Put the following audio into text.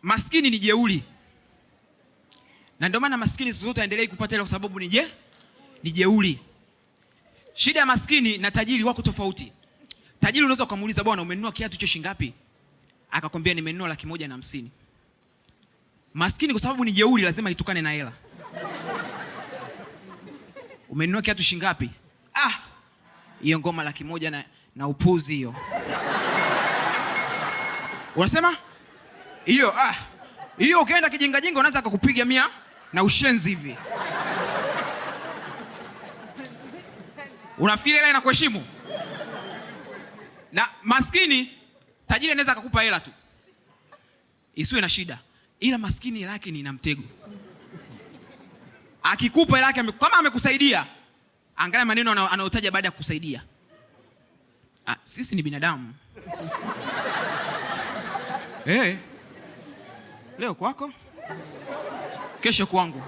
maskini ni jeuri. Na ndio maana maskini siku zote aendelee kupata hela kwa sababu ni jeuri. Shida ya maskini na tajiri wako tofauti. Tajiri unaweza kumuuliza, bwana umenunua kiatu hicho shilingi ngapi? Akakwambia nimenunua 150. Maskini kwa sababu ni jeuri lazima itukane na hela. Umenunua kiatu shilingi ngapi? Hiyo ngoma 100 na upuzi hiyo. Unasema? Hiyo ukienda kijinga jinga unaanza kukupiga 100 na ushenzi hivi. Unafikiri hela inakuheshimu? Na maskini, tajiri anaweza akakupa hela tu, isiwe na shida. Ila maskini hela yake ni ina mtego. Akikupa hela yake kama amekusaidia, angalia maneno anayotaja baada ya kukusaidia. Sisi ni binadamu. Leo kwako, kesho kwangu.